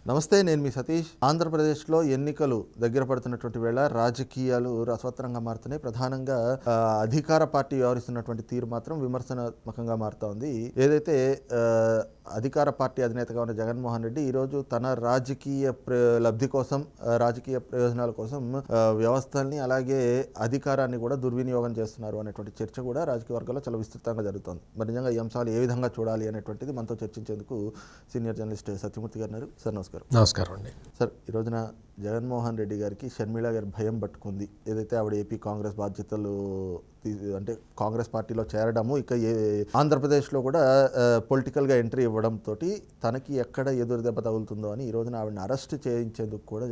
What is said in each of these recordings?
నమస్తే, నేను మీ సతీష్. ఆంధ్రప్రదేశ్లో ఎన్నికలు దగ్గర పడుతున్నటువంటి వేళ రాజకీయాలు రసవత్తరంగా మారుతున్నాయి. ప్రధానంగా అధికార పార్టీ వ్యవహరిస్తున్నటువంటి తీరు మాత్రం విమర్శనాత్మకంగా మారుతూ ఉంది. ఏదైతే అధికార పార్టీ అధినేతగా ఉన్న జగన్మోహన్ రెడ్డి ఈరోజు తన రాజకీయ లబ్ధి కోసం, రాజకీయ ప్రయోజనాల కోసం వ్యవస్థల్ని అలాగే అధికారాన్ని కూడా దుర్వినియోగం చేస్తున్నారు అనేటువంటి చర్చ కూడా రాజకీయ వర్గాల్లో చాలా విస్తృతంగా జరుగుతుంది. మరి నిజంగా ఈ అంశాలు ఏ విధంగా చూడాలి అనేటువంటిది మనతో చర్చించేందుకు సీనియర్ జర్నలిస్ట్ సత్యమూర్తి గారు ఉన్నారు. సార్ నమస్కారం. నమస్కారం అండి. సార్, ఈ రోజున జగన్మోహన్ రెడ్డి గారికి షర్మిల గారి భయం పట్టుకుంది. ఏదైతే ఆవిడ ఏపీ కాంగ్రెస్ బాధ్యతలు అంటే కాంగ్రెస్ పార్టీలో చేరడము, ఇక ఆంధ్రప్రదేశ్లో కూడా పొలిటికల్గా ఎంట్రీ ఇవ్వడంతో తనకి ఎక్కడ ఎదురు దెబ్బ తగులుతుందో అని ఈ రోజున ఆవిడని అరెస్ట్ చేయించేందుకు కూడా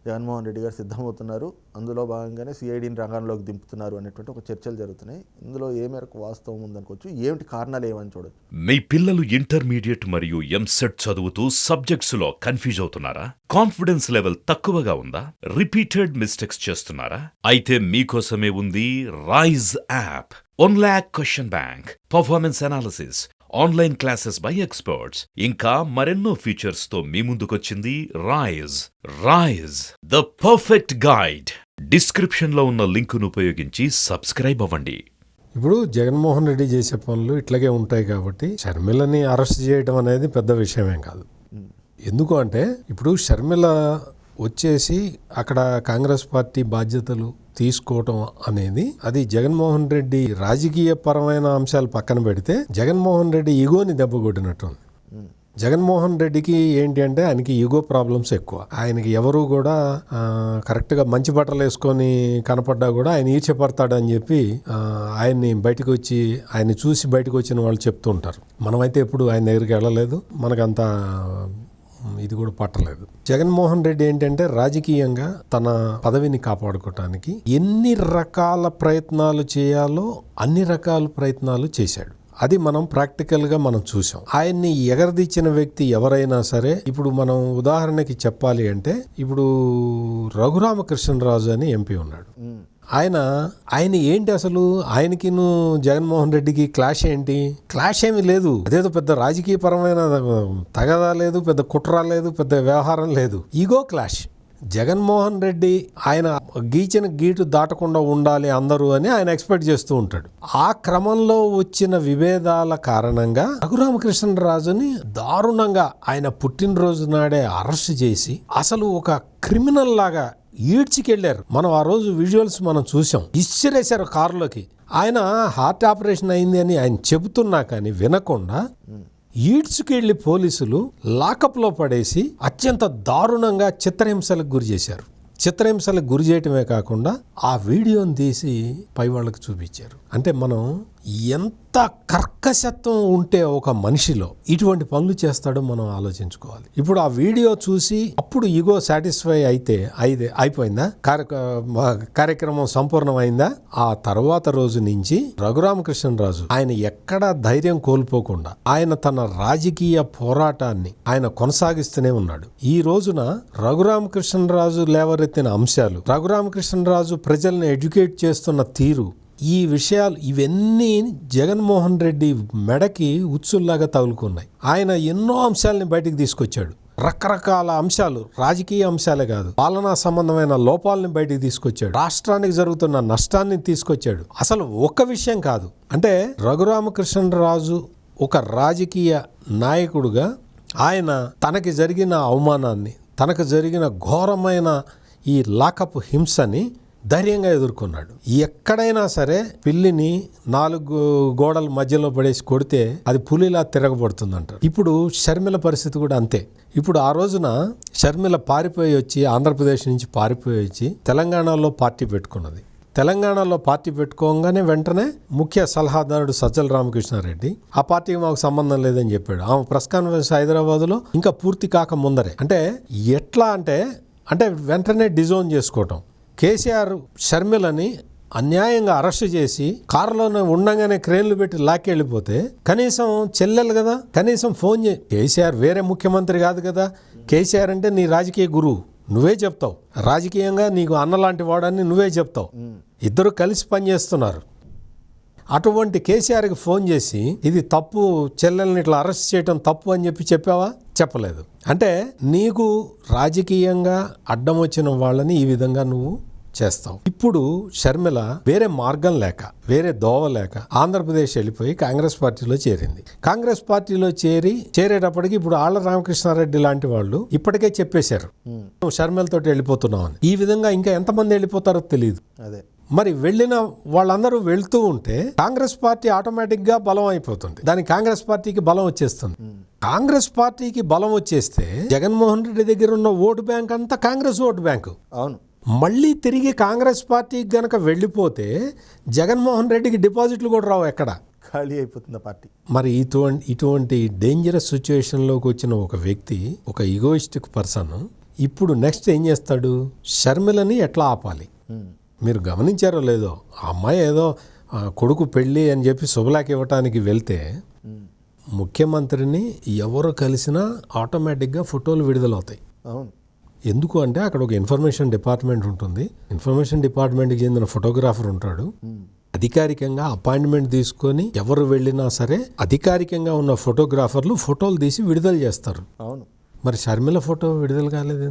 జగన్మోహన్ రెడ్డి గారు సిద్ధమవుతున్నారు. అందులో భాగంగానే సిఐడిని రంగంలోకి దింపుతున్నారు అనేటువంటి ఒక చర్చలు జరుగుతున్నాయి. ఇందులో ఏ మేరకు వాస్తవం ఉందనుకోవచ్చు, ఏమిటి కారణాలు ఏమని చూడొచ్చు? మీ పిల్లలు ఇంటర్మీడియట్ మరియు ఎంసెట్ చదువుతూ సబ్జెక్ట్స్ లో కన్ఫ్యూజ్ అవుతున్నారా? కాన్ఫిడెన్స్ లెవెల్ తక్కువగా ఉందా? రిపీటెడ్ మిస్టేక్స్ చేస్తున్నారా? అయితే మీకోసమే ఉంది Rise app. 1 lakh question bank, performance analysis, online classes by experts, ఇంకా మరెన్నో ఫీచర్స్ తో మీ ముందుకొచ్చింది Rise the perfect guide. Description లో ఉన్న లింకును ఉపయోగించి సబ్స్క్రైబ్ అవ్వండి. ఇప్పుడు జగన్మోహన్ రెడ్డి చేసే పనులు ఇట్లాగే ఉంటాయి కాబట్టి షర్మిలని అరెస్ట్ చేయడం అనేది పెద్ద విషయమేం కాదు. ఎందుకు అంటే ఇప్పుడు షర్మిల వచ్చేసి అక్కడ కాంగ్రెస్ పార్టీ బాధ్యతలు తీసుకోవటం అనేది అది జగన్మోహన్ రెడ్డి రాజకీయ పరమైన అంశాలు పక్కన పెడితే జగన్మోహన్ రెడ్డి ఈగోని దెబ్బకొట్టినట్టుంది. జగన్మోహన్ రెడ్డికి ఏంటి అంటే ఆయనకి ఈగో ప్రాబ్లమ్స్ ఎక్కువ. ఆయనకి ఎవరు కూడా కరెక్ట్గా మంచి బట్టలు వేసుకొని కనపడ్డా కూడా ఆయన ఈర్చపడతాడని చెప్పి ఆయన్ని బయటకు వచ్చి ఆయన్ని చూసి బయటకు వచ్చిన వాళ్ళు చెప్తూ ఉంటారు. మనమైతే ఎప్పుడు ఆయన దగ్గరికి వెళ్ళలేదు, మనకంత ఇది కూడా పట్టలేదు. జగన్మోహన్ రెడ్డి ఏంటంటే రాజకీయంగా తన పదవిని కాపాడుకోవటానికి ఎన్ని రకాల ప్రయత్నాలు చేయాలో అన్ని రకాల ప్రయత్నాలు చేశాడు. అది మనం ప్రాక్టికల్గా మనం చూసాం. ఆయన్ని ఎగరదిచ్చిన వ్యక్తి ఎవరైనా సరే, ఇప్పుడు మనం ఉదాహరణకి చెప్పాలి అంటే ఇప్పుడు రఘురామకృష్ణరాజు అని ఎంపీ ఉన్నాడు. ఆయన ఏంటి అసలు ఆయనకి జగన్మోహన్ రెడ్డికి క్లాష్ ఏంటి? క్లాష్ ఏమీ లేదు. అదేదో పెద్ద రాజకీయ పరమైన తగదా లేదు, పెద్ద కుట్ర లేదు, పెద్ద వ్యవహారం లేదు. Ego clash. జగన్మోహన్ రెడ్డి ఆయన గీచిన గీటు దాటకుండా ఉండాలి అందరూ అని ఆయన ఎక్స్పెక్ట్ చేస్తూ ఉంటాడు. ఆ క్రమంలో వచ్చిన విభేదాల కారణంగా రఘురామకృష్ణరాజుని దారుణంగా ఆయన పుట్టినరోజు నాడే అరెస్ట్ చేసి అసలు ఒక క్రిమినల్ లాగా ఈడ్చికెళ్లారు. మనం ఆ రోజు విజువల్స్ మనం చూసాం. ఇచ్చిరేశారు కారులోకి. ఆయన హార్ట్ ఆపరేషన్ అయింది అని ఆయన చెబుతున్నా కానీ వినకుండా ఈడ్చుకెళ్లి పోలీసులు లాకప్లో పడేసి అత్యంత దారుణంగా చిత్రహింసలకు గురి చేశారు. చిత్రహింసలకు గురి చేయటమే కాకుండా ఆ వీడియోని తీసి పై వాళ్ళకి చూపించారు. అంటే మనం ఎంత కర్కశత్వం ఉంటే ఒక మనిషిలో ఇటువంటి పనులు చేస్తాడో మనం ఆలోచించుకోవాలి. ఇప్పుడు ఆ వీడియో చూసి అప్పుడు ఈగో సాటిస్ఫై అయిపోయిందా? కార్యక్రమం సంపూర్ణమైందా? ఆ తర్వాత రోజు నుంచి రఘురామకృష్ణరాజు ఆయన ఎక్కడా ధైర్యం కోల్పోకుండా ఆయన తన రాజకీయ పోరాటాన్ని ఆయన కొనసాగిస్తూనే ఉన్నాడు. ఈ రోజున రఘురామకృష్ణరాజు లేవరెత్తిన అంశాలు, రఘురామకృష్ణరాజు ప్రజల్ని ఎడ్యుకేట్ చేస్తున్న తీరు, ఈ విషయాలు ఇవన్నీ జగన్మోహన్ రెడ్డి మెడకి ఉచ్చుల్లాగా తగులుకున్నాయి. ఆయన ఎన్నో అంశాలని బయటికి తీసుకొచ్చాడు. రకరకాల అంశాలు, రాజకీయ అంశాలే కాదు, పాలనా సంబంధమైన లోపాలని బయటికి తీసుకొచ్చాడు. రాష్ట్రానికి జరుగుతున్న నష్టాన్ని తీసుకొచ్చాడు. అసలు ఒక్క విషయం కాదు. అంటే రఘురామకృష్ణరాజు ఒక రాజకీయ నాయకుడుగా ఆయన తనకి జరిగిన అవమానాన్ని, తనకు జరిగిన ఘోరమైన ఈ లాకప్ హింసని ధైర్యంగా ఎదుర్కొన్నాడు. ఎక్కడైనా సరే పిల్లిని 4 గోడల మధ్యలో పడేసి కొడితే అది పులిలా తిరగబడుతుంది అంటారు. ఇప్పుడు షర్మిల పరిస్థితి కూడా అంతే. ఇప్పుడు ఆ రోజున షర్మిల పారిపోయి వచ్చి, ఆంధ్రప్రదేశ్ నుంచి పారిపోయి వచ్చి తెలంగాణలో పార్టీ పెట్టుకున్నది. తెలంగాణలో పార్టీ పెట్టుకోగానే వెంటనే ముఖ్య సలహాదారుడు సజ్జల రామకృష్ణారెడ్డి ఆ పార్టీకి మాకు సంబంధం లేదని చెప్పాడు. ఆమె ప్రెస్ కాన్ఫరెన్స్ హైదరాబాద్లో ఇంకా పూర్తి కాక ముందరే. అంటే ఎట్లా అంటే వెంటనే డిజోన్ చేసుకోవటం. కేసీఆర్ షర్మిలని అన్యాయంగా అరెస్ట్ చేసి కారులోనే ఉండగానే క్రేన్లు పెట్టి లాక్కెళ్ళిపోతే కనీసం చెల్లెలు కదా, కనీసం ఫోన్ చేయి. కేసీఆర్ వేరే ముఖ్యమంత్రి కాదు కదా. కేసీఆర్ అంటే నీ రాజకీయ గురువు, నువ్వే చెప్తావు. రాజకీయంగా నీకు అన్నలాంటి వాడని నువ్వే చెప్తావు. ఇద్దరు కలిసి పనిచేస్తున్నారు. అటువంటి కేసీఆర్కి ఫోన్ చేసి ఇది తప్పు, చెల్లెల్ని ఇట్లా అరెస్ట్ చేయటం తప్పు అని చెప్పావా? చెప్పలేదు. అంటే నీకు రాజకీయంగా అడ్డం వచ్చిన వాళ్ళని ఈ విధంగా నువ్వు చేస్తావు. ఇప్పుడు షర్మిల వేరే మార్గం లేక, వేరే దోవ లేక ఆంధ్రప్రదేశ్ వెళ్ళిపోయి కాంగ్రెస్ పార్టీలో చేరింది. కాంగ్రెస్ పార్టీలో చేరేటప్పటికి ఇప్పుడు ఆళ్ల రామకృష్ణారెడ్డి లాంటి వాళ్ళు ఇప్పటికే చెప్పేశారు నువ్వు షర్మిల తోటి వెళ్ళిపోతున్నావు అని. ఈ విధంగా ఇంకా ఎంతమంది వెళ్ళిపోతారో తెలియదు. అదే మరి వెళ్ళిన వాళ్ళందరూ వెళ్తూ ఉంటే కాంగ్రెస్ పార్టీ ఆటోమేటిక్ గా బలం అయిపోతుంది. దానికి కాంగ్రెస్ పార్టీకి బలం వచ్చేస్తుంది. కాంగ్రెస్ పార్టీకి బలం వచ్చేస్తే జగన్మోహన్ రెడ్డి దగ్గర ఉన్న ఓటు బ్యాంక్ అంతా కాంగ్రెస్ ఓటు బ్యాంకు. అవును. మళ్ళీ తిరిగి కాంగ్రెస్ పార్టీకి గనక వెళ్ళిపోతే జగన్మోహన్ రెడ్డికి డిపాజిట్లు కూడా రావు, ఎక్కడ ఖాళీ అయిపోతుంది పార్టీ. మరి ఇటువంటి డేంజరస్ సిచ్యువేషన్లోకి వచ్చిన ఒక వ్యక్తి, ఒక ఈగోయిస్టిక్ పర్సన్ ఇప్పుడు నెక్స్ట్ ఏం చేస్తాడు? షర్మిలని ఎట్లా ఆపాలి? మీరు గమనించారో లేదో, ఆ అమ్మాయి ఏదో కొడుకు పెళ్ళి అని చెప్పి శుభలేఖ ఇవ్వటానికి వెళ్తే ముఖ్యమంత్రిని ఎవరు కలిసినా ఆటోమేటిక్గా ఫోటోలు విడుదలవుతాయి. అవును. ఎందుకు అంటే అక్కడ ఒక ఇన్ఫర్మేషన్ డిపార్ట్మెంట్ ఉంటుంది. ఇన్ఫర్మేషన్ డిపార్ట్మెంట్కి చెందిన ఫోటోగ్రాఫర్ ఉంటాడు. అధికారికంగా అపాయింట్మెంట్ తీసుకొని ఎవరు వెళ్ళినా సరే అధికారికంగా ఉన్న ఫోటోగ్రాఫర్లు ఫోటోలు తీసి విడుదల చేస్తారు. అవును. మరి షర్మిల ఫోటో విడుదల కాలేదు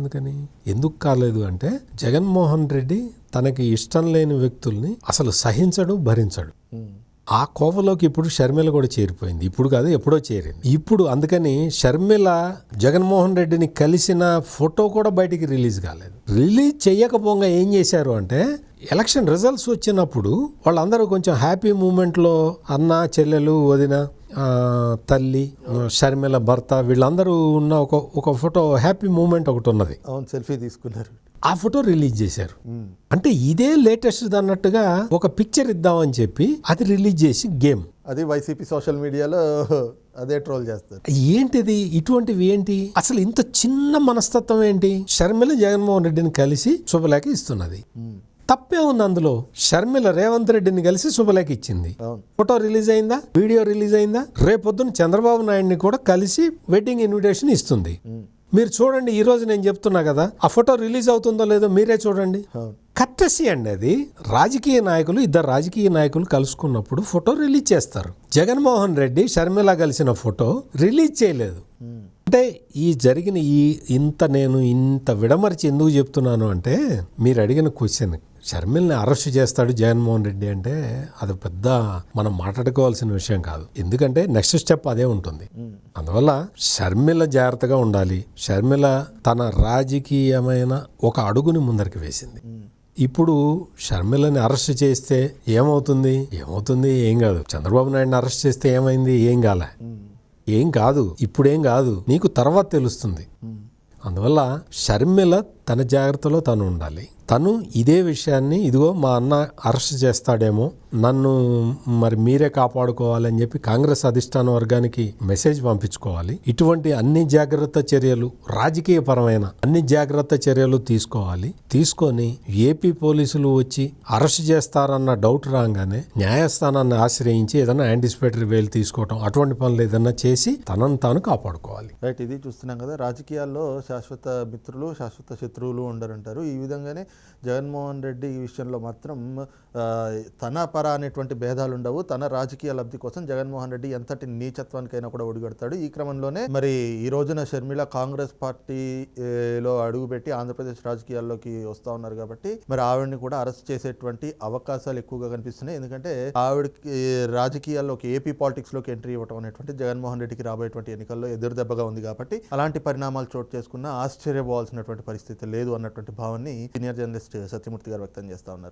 ఎందుకు కాలేదు అంటే జగన్మోహన్ రెడ్డి తనకి ఇష్టం లేని వ్యక్తుల్ని అసలు సహించడు, భరించడు. ఆ కోవలోకి ఇప్పుడు షర్మిల కూడా చేరిపోయింది. ఇప్పుడు కాదు, ఎప్పుడో చేరింది. ఇప్పుడు అందుకని షర్మిల జగన్మోహన్ రెడ్డిని కలిసిన ఫోటో కూడా బయటికి రిలీజ్ కాలేదు. రిలీజ్ చేయకపోగా ఏం చేశారు అంటే ఎలక్షన్ రిజల్ట్స్ వచ్చినప్పుడు వాళ్ళందరూ కొంచెం హ్యాపీ మూమెంట్లో అన్న, చెల్లెలు, వదిన, తల్లి, షర్మిల భర్త వీళ్ళందరూ ఉన్న ఒక ఫోటో హ్యాపీ మూమెంట్ ఒకటి ఉన్నది. అవును, సెల్ఫీ తీసుకున్నారు. ఆ ఫోటో రిలీజ్ చేశారు. అంటే ఇదే లేటెస్ట్ అన్నట్టుగా ఒక పిక్చర్ ఇద్దామని చెప్పి అది రిలీజ్ చేసి గేమ్ అది వైసీపీ సోషల్ మీడియాలో అదే ట్రోల్ చేస్తారు. ఏంటిది? ఇటువంటివి ఏంటి? అసలు ఇంత చిన్న మనస్తత్వం ఏంటి? షర్మిల జగన్మోహన్ రెడ్డిని కలిసి శుభలేఖ ఇస్తున్నది. తప్పే ఉంది అందులో? షర్మిల రేవంత్ రెడ్డిని కలిసి శుభలేఖ ఇచ్చింది. ఫోటో రిలీజ్ అయిందా? వీడియో రిలీజ్ అయిందా? రేపొద్దున చంద్రబాబు నాయుడిని కూడా కలిసి వెడ్డింగ్ ఇన్విటేషన్ ఇస్తుంది. మీరు చూడండి, ఈ రోజు నేను చెప్తున్నా కదా, ఆ ఫోటో రిలీజ్ అవుతుందో లేదో మీరే చూడండి. కట్టసి అండి అది. ఇద్దరు రాజకీయ నాయకులు కలుసుకున్నప్పుడు ఫోటో రిలీజ్ చేస్తారు. జగన్మోహన్ రెడ్డి షర్మిల కలిసిన ఫోటో రిలీజ్ చేయలేదు. అంటే నేను ఇంత విడమర్చి ఎందుకు చెప్తున్నాను అంటే, మీరు అడిగిన క్వశ్చన్, షర్మిల్ని అరెస్ట్ చేస్తాడు జగన్మోహన్ రెడ్డి అంటే అది పెద్ద మనం మాట్లాడుకోవాల్సిన విషయం కాదు. ఎందుకంటే నెక్స్ట్ స్టెప్ అదే ఉంటుంది. అందువల్ల షర్మిల జాగ్రత్తగా ఉండాలి. షర్మిల తన రాజకీయమైన ఒక అడుగుని ముందరికి వేసింది. ఇప్పుడు షర్మిలని అరెస్ట్ చేస్తే ఏమవుతుంది? ఏం కాదు. చంద్రబాబు నాయుడిని అరెస్ట్ చేస్తే ఏమైంది? ఏం కాదు. ఇప్పుడేం కాదు, నీకు తర్వాత తెలుస్తుంది. అందువల్ల షర్మిల తన జాగ్రత్తలో తను ఉండాలి. తను ఇదే విషయాన్ని, ఇదిగో మా అన్న అరెస్ట్ చేస్తాడేమో, నన్ను మరి మీరే కాపాడుకోవాలని చెప్పి కాంగ్రెస్ అధిష్టాన వర్గానికి మెసేజ్ పంపించుకోవాలి. ఇటువంటి అన్ని జాగ్రత్త చర్యలు, రాజకీయ పరమైన అన్ని జాగ్రత్త చర్యలు తీసుకొని ఏపీ పోలీసులు వచ్చి అరెస్ట్ చేస్తారన్న డౌట్ రాగానే న్యాయస్థానాన్ని ఆశ్రయించి ఏదైనా యాంటిసిపేటరీ బెయిల్ తీసుకోవటం, అటువంటి పనులు ఏదైనా చేసి తనను తాను కాపాడుకోవాలి. రైట్. ఇది చూస్తున్నాం కదా, రాజకీయాల్లో శాశ్వత మిత్రులు, శాశ్వత శత్రువులు ఉండరంటారు. ఈ విధంగానే జగన్మోహన్ రెడ్డి ఈ విషయంలో మాత్రం తన పర అనేటువంటి భేదాలు ఉండవు. తన రాజకీయ లబ్ధి కోసం జగన్మోహన్ రెడ్డి ఎంతటి నీచత్వానికైనా కూడా ఒడిగడతాడు. ఈ క్రమంలోనే మరి ఈ రోజున షర్మిల కాంగ్రెస్ పార్టీలో అడుగుపెట్టి ఆంధ్రప్రదేశ్ రాజకీయాల్లోకి వస్తూ ఉన్నారు కాబట్టి మరి ఆవిడని కూడా అరెస్ట్ చేసేటువంటి అవకాశాలు ఎక్కువగా కనిపిస్తున్నాయి. ఎందుకంటే ఆవిడకి రాజకీయాల్లో ఏపీ పాలిటిక్స్ లోకి ఎంట్రీ ఇవ్వడం అనేటువంటి జగన్మోహన్ రెడ్డికి రాబోయేటువంటి ఎన్నికల్లో ఎదురు దెబ్బగా ఉంది కాబట్టి అలాంటి పరిణామాలు చోటు చేసుకున్న ఆశ్చర్యపోవాల్సినటువంటి పరిస్థితి లేదు అన్నటువంటి భావాన్ని సీనియర్ జర్నలిస్ట్ సత్యమూర్తి గారు వ్యక్తం చేస్తా ఉన్నారు.